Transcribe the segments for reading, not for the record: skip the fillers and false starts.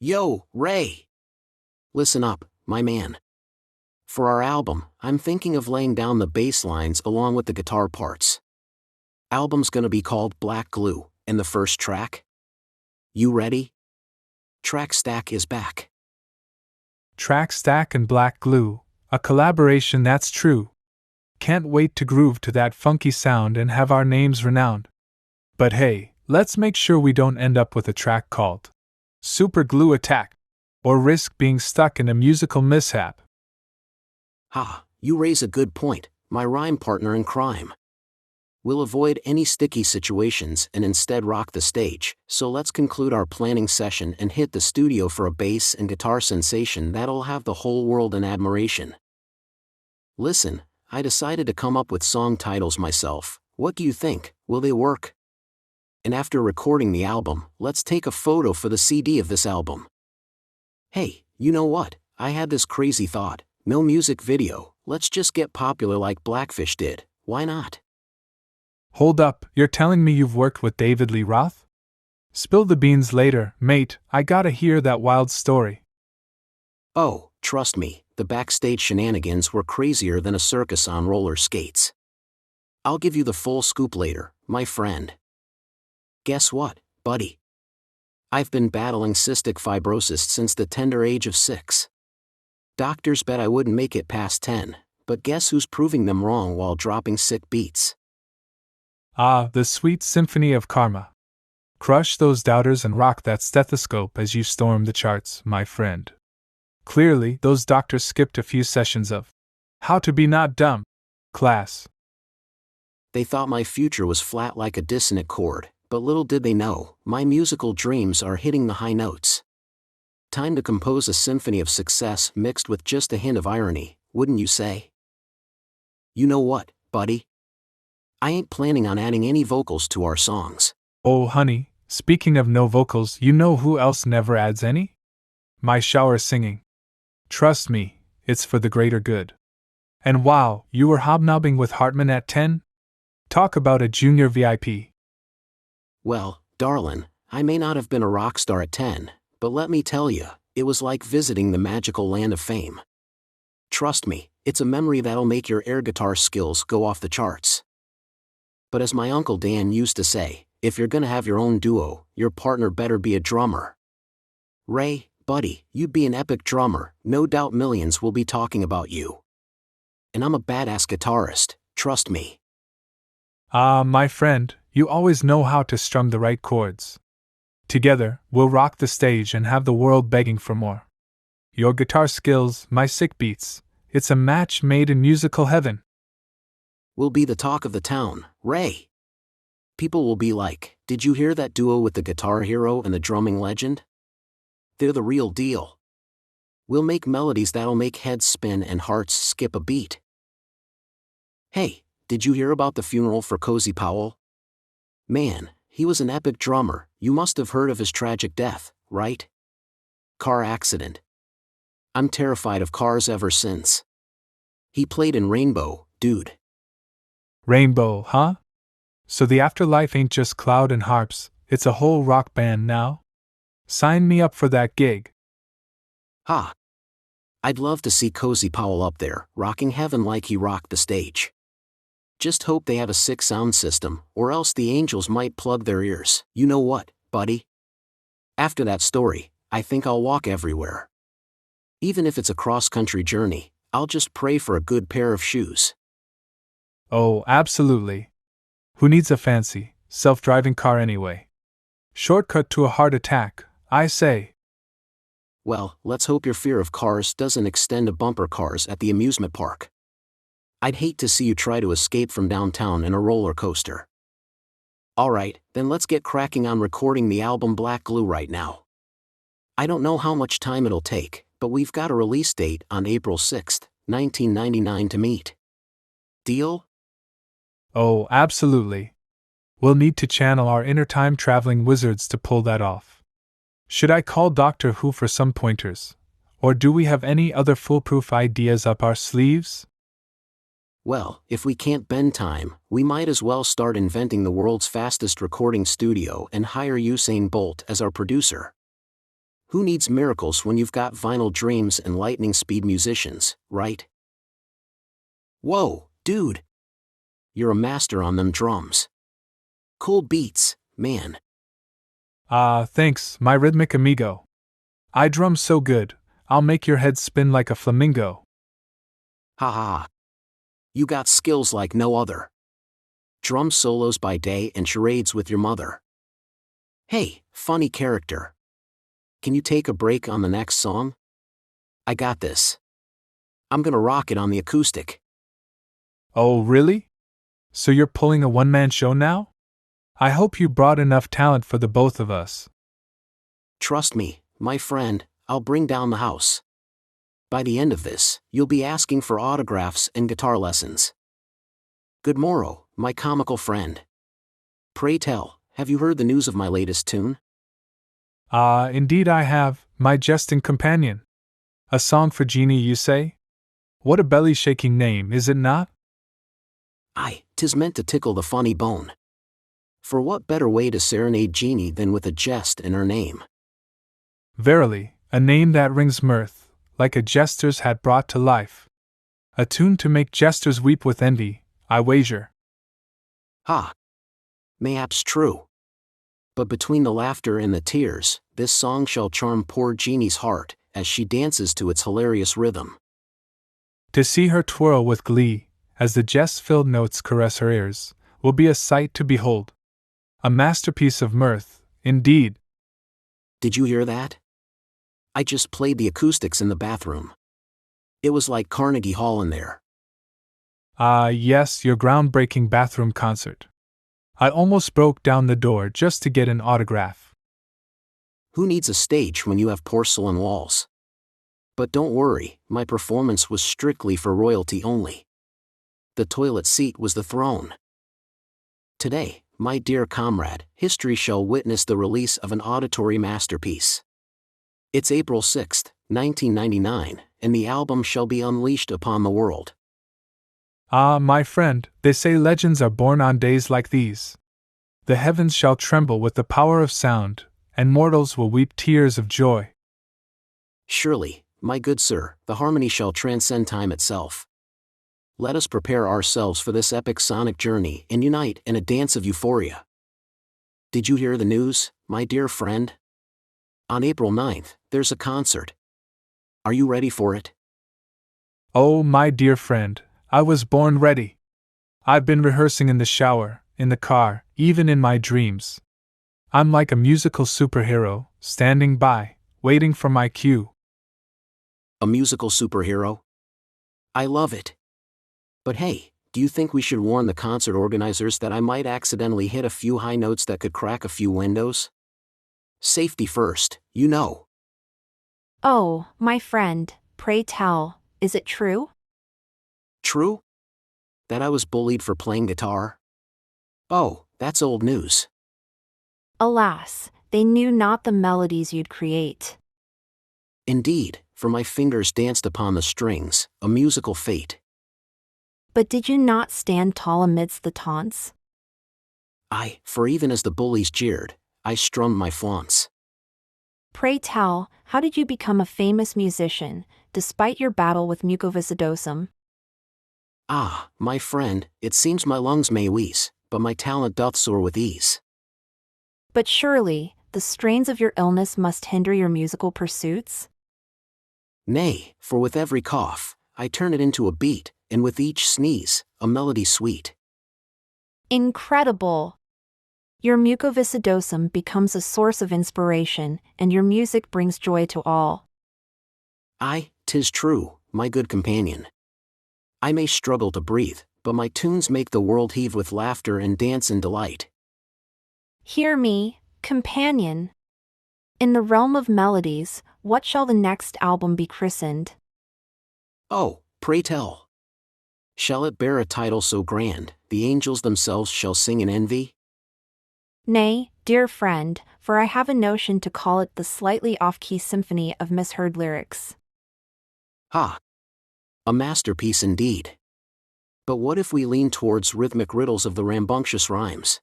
Yo, Ray! Listen up, my man. For our album, I'm thinking of laying down the bass lines along with the guitar parts. Album's gonna be called Black Glue, and the first track? You ready? Track Stack is back. Track Stack and Black Glue, a collaboration that's true. Can't wait to groove to that funky sound and have our names renowned. But hey, let's make sure we don't end up with a track called Super Glue Attack, or risk being stuck in a musical mishap. Ha, you raise a good point, my rhyme partner in crime. We'll avoid any sticky situations and instead rock the stage, so let's conclude our planning session and hit the studio for a bass and guitar sensation that'll have the whole world in admiration. Listen, I decided to come up with song titles myself. What do you think? Will they work? And after recording the album, let's take a photo for the CD of this album. Hey, you know what? I had this crazy thought. No music video, let's just get popular like Blackfish did. Why not? Hold up, you're telling me you've worked with David Lee Roth? Spill the beans later, mate, I gotta hear that wild story. Oh, trust me, the backstage shenanigans were crazier than a circus on roller skates. I'll give you the full scoop later, my friend. Guess what, buddy? I've been battling cystic fibrosis since the tender age of 6. Doctors bet I wouldn't make it past 10, but guess who's proving them wrong while dropping sick beats? Ah, the sweet symphony of karma. Crush those doubters and rock that stethoscope as you storm the charts, my friend. Clearly, those doctors skipped a few sessions of How to Be Not Dumb class. They thought my future was flat like a dissonant chord, but little did they know, my musical dreams are hitting the high notes. Time to compose a symphony of success mixed with just a hint of irony, wouldn't you say? You know what, buddy? I ain't planning on adding any vocals to our songs. Oh, honey, speaking of no vocals, you know who else never adds any? My shower singing. Trust me, it's for the greater good. And wow, you were hobnobbing with Hартман at 10? Talk about a junior VIP. Well, darlin', I may not have been a rock star at 10, but let me tell you, it was like visiting the magical land of fame. Trust me, it's a memory that'll make your air guitar skills go off the charts. But as my Uncle Dan used to say, if you're gonna have your own duo, your partner better be a drummer. Ray, buddy, you'd be an epic drummer, no doubt millions will be talking about you. And I'm a badass guitarist, trust me. Ah, my friend, you always know how to strum the right chords. Together, we'll rock the stage and have the world begging for more. Your guitar skills, my sick beats, it's a match made in musical heaven. We'll be the talk of the town, Ray. People will be like, did you hear that duo with the guitar hero and the drumming legend? They're the real deal. We'll make melodies that'll make heads spin and hearts skip a beat. Hey, did you hear about the funeral for Cozy Powell? Man, he was an epic drummer, you must have heard of his tragic death, right? Car accident. I'm terrified of cars ever since. He played in Rainbow, dude. Rainbow, huh? So the afterlife ain't just cloud and harps, it's a whole rock band now? Sign me up for that gig. Ha! I'd love to see Cozy Powell up there, rocking heaven like he rocked the stage. Just hope they have a sick sound system, or else the angels might plug their ears. You know what, buddy? After that story, I think I'll walk everywhere. Even if it's a cross-country journey, I'll just pray for a good pair of shoes. Oh, absolutely. Who needs a fancy, self-driving car anyway? Shortcut to a heart attack, I say. Well, let's hope your fear of cars doesn't extend to bumper cars at the amusement park. I'd hate to see you try to escape from downtown in a roller coaster. Alright, then let's get cracking on recording the album Black Glue right now. I don't know how much time it'll take, but we've got a release date on April 6th, 1999 to meet. Deal? Oh, absolutely. We'll need to channel our inner time-traveling wizards to pull that off. Should I call Doctor Who for some pointers? Or do we have any other foolproof ideas up our sleeves? Well, if we can't bend time, we might as well start inventing the world's fastest recording studio and hire Usain Bolt as our producer. Who needs miracles when you've got vinyl dreams and lightning speed musicians, right? Whoa, dude! You're a master on them drums. Cool beats, man. Thanks, my rhythmic amigo. I drum so good, I'll make your head spin like a flamingo. Ha ha. You got skills like no other. Drum solos by day and charades with your mother. Hey, funny character. Can you take a break on the next song? I got this. I'm gonna rock it on the acoustic. Oh, really? So you're pulling a one-man show now? I hope you brought enough talent for the both of us. Trust me, my friend, I'll bring down the house. By the end of this, you'll be asking for autographs and guitar lessons. Good morrow, my comical friend. Pray tell, have you heard the news of my latest tune? Indeed I have, my jesting companion. A song for Jeannie, you say? What a belly-shaking name, is it not? Aye, 'tis meant to tickle the funny bone. For what better way to serenade Jeannie than with a jest in her name? Verily, a name that rings mirth, like a jester's hat brought to life. A tune to make jesters weep with envy, I wager. Ha! Mayhaps true. But between the laughter and the tears, this song shall charm poor Jeannie's heart, as she dances to its hilarious rhythm. To see her twirl with glee, as the jest-filled notes caress her ears, will be a sight to behold. A masterpiece of mirth, indeed. Did you hear that? I just played the acoustics in the bathroom. It was like Carnegie Hall in there. Yes, your groundbreaking bathroom concert. I almost broke down the door just to get an autograph. Who needs a stage when you have porcelain walls? But don't worry, my performance was strictly for royalty only. The toilet seat was the throne. Today, my dear comrade, history shall witness the release of an auditory masterpiece. It's April 6, 1999, and the album shall be unleashed upon the world. My friend, they say legends are born on days like these. The heavens shall tremble with the power of sound, and mortals will weep tears of joy. Surely, my good sir, the harmony shall transcend time itself. Let us prepare ourselves for this epic sonic journey and unite in a dance of euphoria. Did you hear the news, my dear friend? On April 9th, there's a concert. Are you ready for it? Oh, my dear friend, I was born ready. I've been rehearsing in the shower, in the car, even in my dreams. I'm like a musical superhero, standing by, waiting for my cue. A musical superhero? I love it. But hey, do you think we should warn the concert organizers that I might accidentally hit a few high notes that could crack a few windows? Safety first, you know. Oh, my friend, pray tell, is it true? True? That I was bullied for playing guitar? Oh, that's old news. Alas, they knew not the melodies you'd create. Indeed, for my fingers danced upon the strings, a musical fate. But did you not stand tall amidst the taunts? Aye, for even as the bullies jeered, I strummed my flaunts. Pray tell, how did you become a famous musician, despite your battle with mucoviscidosum? Ah, my friend, it seems my lungs may wheeze, but my talent doth soar with ease. But surely, the strains of your illness must hinder your musical pursuits? Nay, for with every cough, I turn it into a beat, and with each sneeze, a melody sweet. Incredible! Your mucoviscidosum becomes a source of inspiration, and your music brings joy to all. Aye, 'tis true, my good companion. I may struggle to breathe, but my tunes make the world heave with laughter and dance in delight. Hear me, companion. In the realm of melodies, what shall the next album be christened? Oh, pray tell. Shall it bear a title so grand, the angels themselves shall sing in envy? Nay, dear friend, for I have a notion to call it the slightly off-key symphony of misheard lyrics. Ha! A masterpiece indeed. But what if we lean towards rhythmic riddles of the rambunctious rhymes?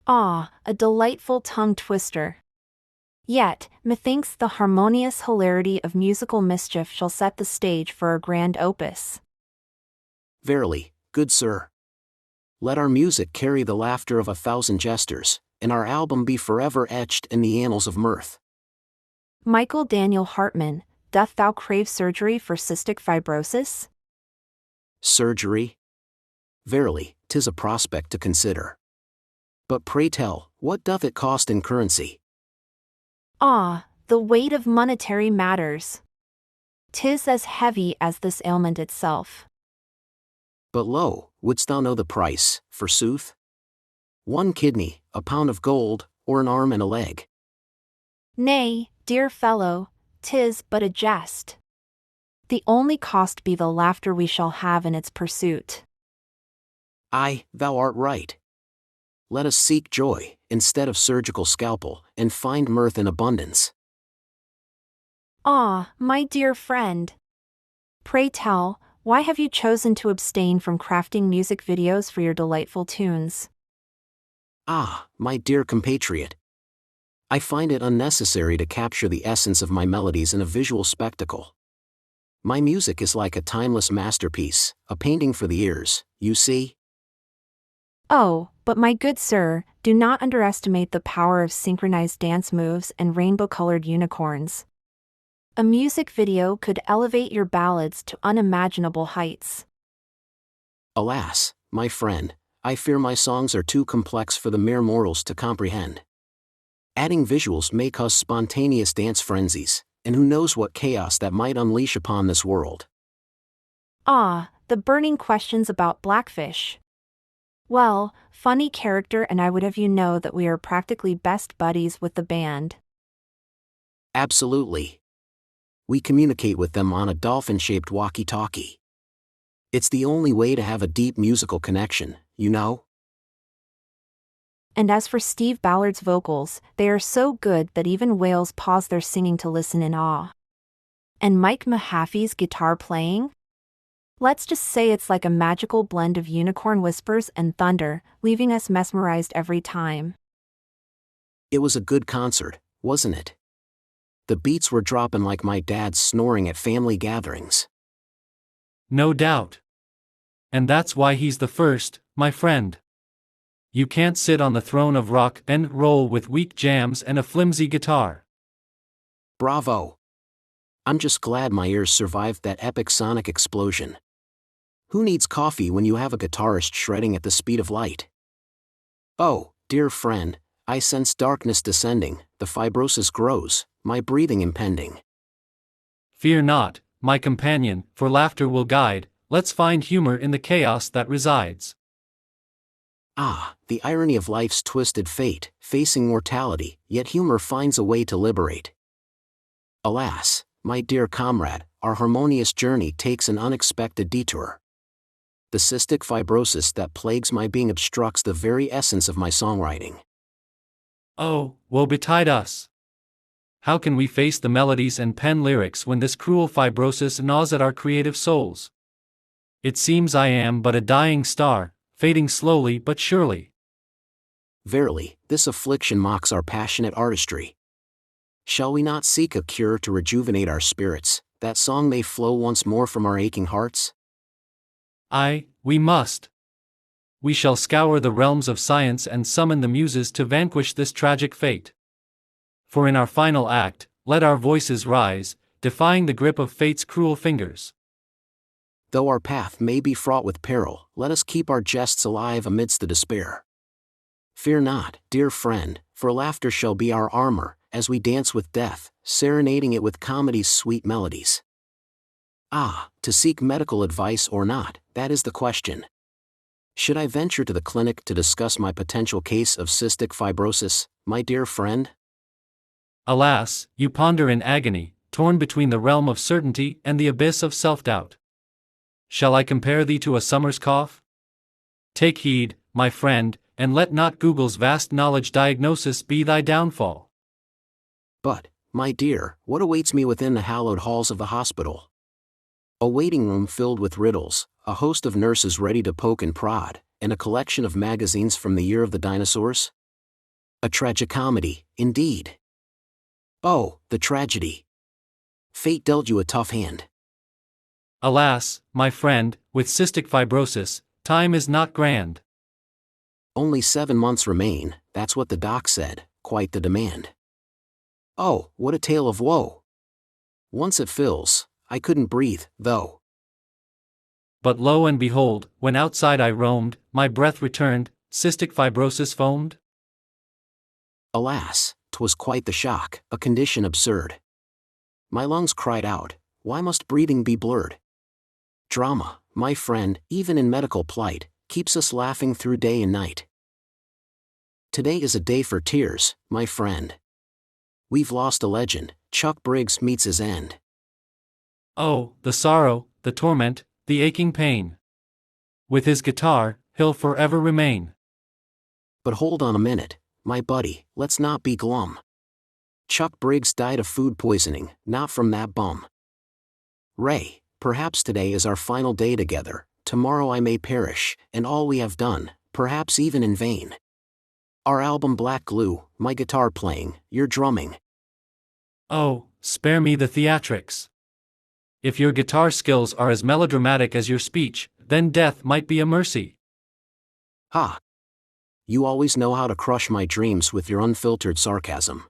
Ah, a delightful tongue twister. Yet, methinks the harmonious hilarity of musical mischief shall set the stage for a grand opus. Verily, good sir. Let our music carry the laughter of 1,000 jesters, and our album be forever etched in the annals of mirth. Michael Daniel Hartman, doth thou crave surgery for cystic fibrosis? Surgery? Verily, 'tis a prospect to consider. But pray tell, what doth it cost in currency? Ah, the weight of monetary matters. 'Tis as heavy as this ailment itself. But lo, wouldst thou know the price, forsooth? 1 kidney, a pound of gold, or an arm and a leg? Nay, dear fellow, 'tis but a jest. The only cost be the laughter we shall have in its pursuit. Aye, thou art right. Let us seek joy, instead of surgical scalpel, and find mirth in abundance. Ah, my dear friend. Pray tell, why have you chosen to abstain from crafting music videos for your delightful tunes? Ah, my dear compatriot. I find it unnecessary to capture the essence of my melodies in a visual spectacle. My music is like a timeless masterpiece, a painting for the ears, you see? Oh, but my good sir, do not underestimate the power of synchronized dance moves and rainbow-colored unicorns. A music video could elevate your ballads to unimaginable heights. Alas, my friend, I fear my songs are too complex for the mere mortals to comprehend. Adding visuals may cause spontaneous dance frenzies, and who knows what chaos that might unleash upon this world. Ah, the burning questions about Blackfish. Well, funny character, and I would have you know that we are practically best buddies with the band. Absolutely. We communicate with them on a dolphin-shaped walkie-talkie. It's the only way to have a deep musical connection, you know? And as for Steve Ballard's vocals, they are so good that even whales pause their singing to listen in awe. And Mike Mahaffey's guitar playing? Let's just say it's like a magical blend of unicorn whispers and thunder, leaving us mesmerized every time. It was a good concert, wasn't it? The beats were dropping like my dad's snoring at family gatherings. No doubt. And that's why he's the first, my friend. You can't sit on the throne of rock and roll with weak jams and a flimsy guitar. Bravo! I'm just glad my ears survived that epic sonic explosion. Who needs coffee when you have a guitarist shredding at the speed of light? Oh, dear friend, I sense darkness descending, the fibrosis grows, my breathing impending. Fear not, my companion, for laughter will guide, let's find humor in the chaos that resides. Ah, the irony of life's twisted fate, facing mortality, yet humor finds a way to liberate. Alas, my dear comrade, our harmonious journey takes an unexpected detour. The cystic fibrosis that plagues my being obstructs the very essence of my songwriting. Oh, woe betide us! How can we face the melodies and pen lyrics when this cruel fibrosis gnaws at our creative souls? It seems I am but a dying star, fading slowly but surely. Verily, this affliction mocks our passionate artistry. Shall we not seek a cure to rejuvenate our spirits, that song may flow once more from our aching hearts? Aye, we must. We shall scour the realms of science and summon the muses to vanquish this tragic fate. For in our final act, let our voices rise, defying the grip of fate's cruel fingers. Though our path may be fraught with peril, let us keep our jests alive amidst the despair. Fear not, dear friend, for laughter shall be our armor, as we dance with death, serenading it with comedy's sweet melodies. Ah, to seek medical advice or not, that is the question. Should I venture to the clinic to discuss my potential case of cystic fibrosis, my dear friend? Alas, you ponder in agony, torn between the realm of certainty and the abyss of self-doubt. Shall I compare thee to a summer's cough? Take heed, my friend, and let not Google's vast knowledge diagnosis be thy downfall. But, my dear, what awaits me within the hallowed halls of the hospital? A waiting room filled with riddles, a host of nurses ready to poke and prod, and a collection of magazines from the year of the dinosaurs? A tragicomedy, indeed. Oh, the tragedy. Fate dealt you a tough hand. Alas, my friend, with cystic fibrosis, time is not grand. Only 7 months remain, that's what the doc said, quite the demand. Oh, what a tale of woe. Once it fills, I couldn't breathe, though. But lo and behold, when outside I roamed, my breath returned, cystic fibrosis foamed. Alas, 'twas quite the shock, a condition absurd. My lungs cried out, why must breathing be blurred? Drama, my friend, even in medical plight, keeps us laughing through day and night. Today is a day for tears, my friend. We've lost a legend, Chuck Briggs meets his end. Oh, the sorrow, the torment, the aching pain. With his guitar, he'll forever remain. But hold on a minute, my buddy, let's not be glum. Chuck Briggs died of food poisoning, not from that bum. Ray, perhaps today is our final day together, tomorrow I may perish, and all we have done, perhaps even in vain. Our album Black Glue, my guitar playing, your drumming. Oh, spare me the theatrics. If your guitar skills are as melodramatic as your speech, then death might be a mercy. Ha! You always know how to crush my dreams with your unfiltered sarcasm.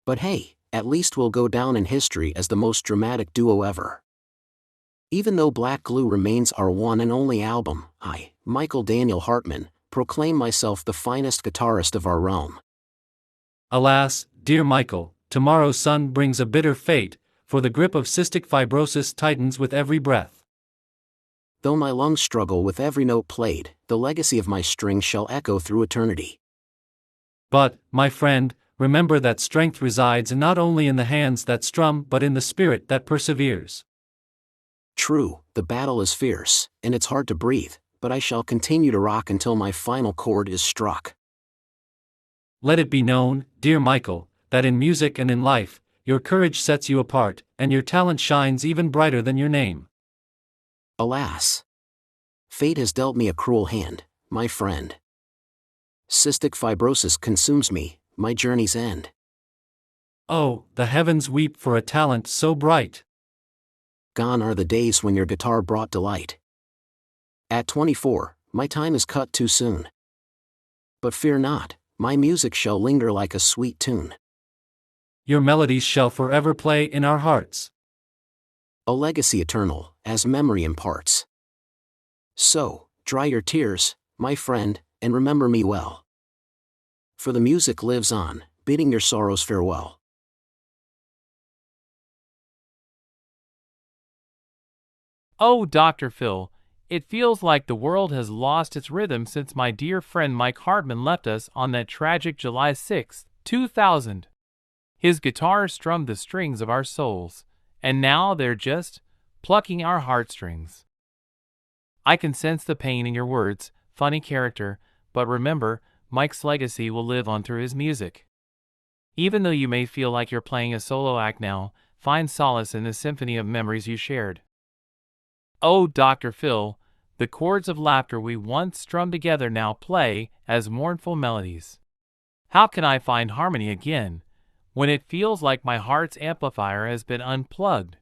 But hey, at least we'll go down in history as the most dramatic duo ever. Even though Black Glue remains our one and only album, I, Michael Daniel Hartman, proclaim myself the finest guitarist of our realm. Alas, dear Michael, tomorrow's sun brings a bitter fate, for the grip of cystic fibrosis tightens with every breath. Though my lungs struggle with every note played, the legacy of my strings shall echo through eternity. But, my friend, remember that strength resides not only in the hands that strum but in the spirit that perseveres. True, the battle is fierce, and it's hard to breathe, but I shall continue to rock until my final chord is struck. Let it be known, dear Michael, that in music and in life, your courage sets you apart, and your talent shines even brighter than your name. Alas! Fate has dealt me a cruel hand, my friend. Cystic fibrosis consumes me, my journey's end. Oh, the heavens weep for a talent so bright. Gone are the days when your guitar brought delight. At 24, my time is cut too soon. But fear not, my music shall linger like a sweet tune. Your melodies shall forever play in our hearts. A legacy eternal, as memory imparts. So, dry your tears, my friend, and remember me well. For the music lives on, bidding your sorrows farewell. Oh, Dr. Phil, it feels like the world has lost its rhythm since my dear friend Mike Hardman left us on that tragic July 6, 2000. His guitar strummed the strings of our souls, and now they're just plucking our heartstrings. I can sense the pain in your words, funny character, but remember, Mike's legacy will live on through his music. Even though you may feel like you're playing a solo act now, find solace in the symphony of memories you shared. Oh, Dr. Phil, the chords of laughter we once strummed together now play as mournful melodies. How can I find harmony again, when it feels like my heart's amplifier has been unplugged?